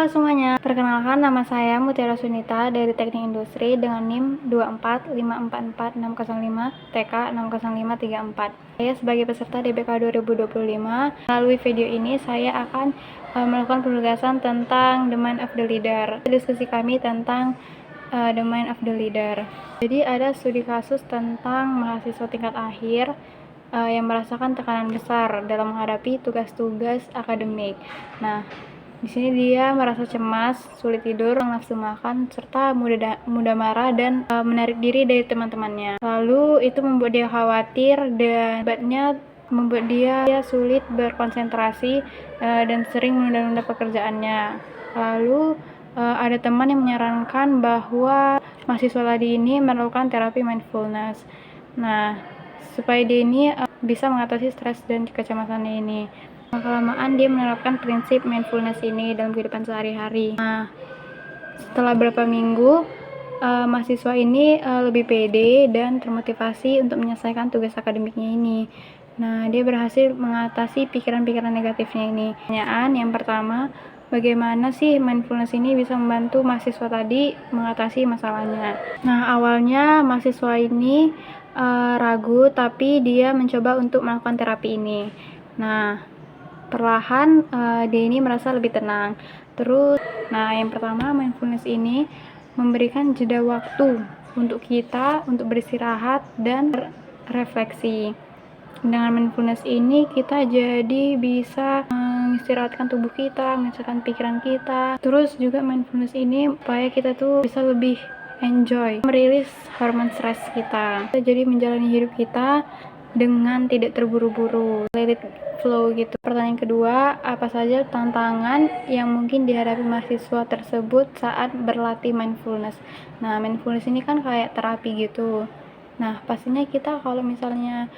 Halo semuanya, perkenalkan nama saya Mutiara Sunita dari Teknik Industri dengan NIM 245444605 TK 60534. Saya sebagai peserta DBK 2025. Melalui video ini saya akan melakukan penugasan tentang the mind of the leader. Diskusi kami tentang the mind of the leader. Jadi ada studi kasus tentang mahasiswa tingkat akhir yang merasakan tekanan besar dalam menghadapi tugas-tugas akademik. Nah, di sini dia merasa cemas, sulit tidur, nafsu makan, serta mudah marah dan menarik diri dari teman-temannya. Lalu itu membuat dia khawatir dan akibatnya membuat dia sulit berkonsentrasi dan sering menunda-nunda pekerjaannya. Lalu ada teman yang menyarankan bahwa mahasiswa tadi ini melakukan terapi mindfulness. Nah, supaya dia ini bisa mengatasi stres dan kecemasannya ini. Lama-kelamaan dia menerapkan prinsip mindfulness ini dalam kehidupan sehari-hari. Nah, setelah beberapa minggu, mahasiswa ini lebih pede dan termotivasi untuk menyelesaikan tugas akademiknya ini. Nah, dia berhasil mengatasi pikiran-pikiran negatifnya ini. Pertanyaan yang pertama, bagaimana sih mindfulness ini bisa membantu mahasiswa tadi mengatasi masalahnya? Nah, awalnya mahasiswa ini ragu, tapi dia mencoba untuk melakukan terapi ini. Nah, perlahan dia ini merasa lebih tenang. Yang pertama, mindfulness ini memberikan jeda waktu untuk kita untuk beristirahat dan refleksi. Dengan mindfulness ini kita jadi bisa mengistirahatkan tubuh kita, menyesuaikan pikiran kita. Terus juga mindfulness ini supaya kita tuh bisa lebih enjoy, merilis hormon stres kita. Jadi menjalani hidup kita dengan tidak terburu-buru, let it flow gitu. Pertanyaan kedua, apa saja tantangan yang mungkin dihadapi mahasiswa tersebut saat berlatih mindfulness? Nah, mindfulness ini kan kayak terapi gitu. Nah, pastinya kita kalau misalnya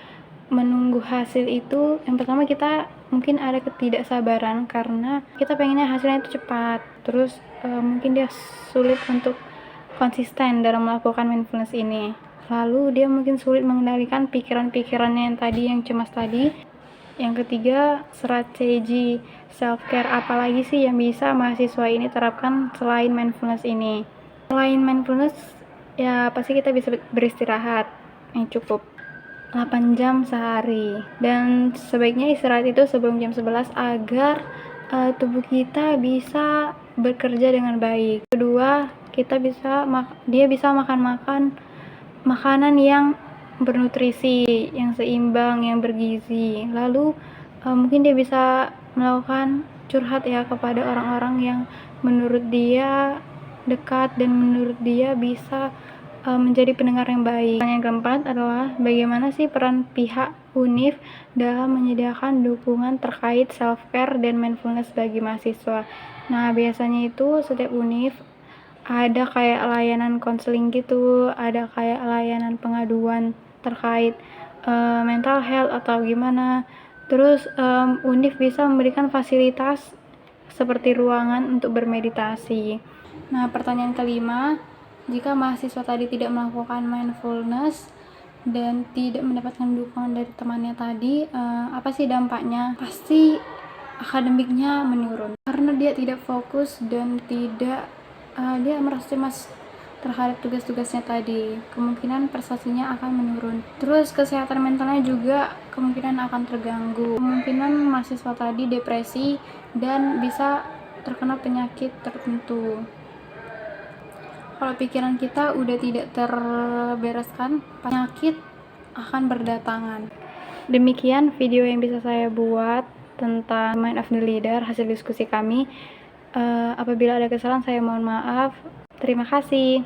menunggu hasil itu, yang pertama kita mungkin ada ketidaksabaran karena kita pengennya hasilnya itu cepat. Terus mungkin dia sulit untuk konsisten dalam melakukan mindfulness ini. Lalu dia mungkin sulit mengendalikan pikiran-pikirannya yang cemas tadi. Yang ketiga, strategi self-care apalagi sih yang bisa mahasiswa ini terapkan selain mindfulness ini? Selain mindfulness, ya pasti kita bisa beristirahat yang cukup 8 jam sehari. Dan sebaiknya istirahat itu sebelum jam 11 agar tubuh kita bisa bekerja dengan baik. Kedua, dia bisa makan makanan yang bernutrisi, yang seimbang, yang bergizi. Lalu mungkin dia bisa melakukan curhat ya kepada orang-orang yang menurut dia dekat dan menurut dia bisa menjadi pendengar yang baik. Yang keempat adalah bagaimana sih peran pihak UNIF dalam menyediakan dukungan terkait self-care dan mindfulness bagi mahasiswa. Nah, biasanya itu setiap UNIF ada kayak layanan konseling gitu, ada kayak layanan pengaduan terkait mental health atau gimana. Terus UNIF bisa memberikan fasilitas seperti ruangan untuk bermeditasi. Nah, pertanyaan kelima, jika mahasiswa tadi tidak melakukan mindfulness dan tidak mendapatkan dukungan dari temannya tadi, apa sih dampaknya? Pasti akademiknya menurun karena dia tidak fokus dan dia merasa cemas terhadap tugas-tugasnya tadi. Kemungkinan prestasinya akan menurun. Terus kesehatan mentalnya juga kemungkinan akan terganggu. Kemungkinan mahasiswa tadi depresi dan bisa terkena penyakit tertentu. Kalau pikiran kita udah tidak terbereskan, penyakit akan berdatangan. Demikian video yang bisa saya buat tentang Mind of the Leader, hasil diskusi kami. Apabila ada kesalahan saya mohon maaf. Terima kasih.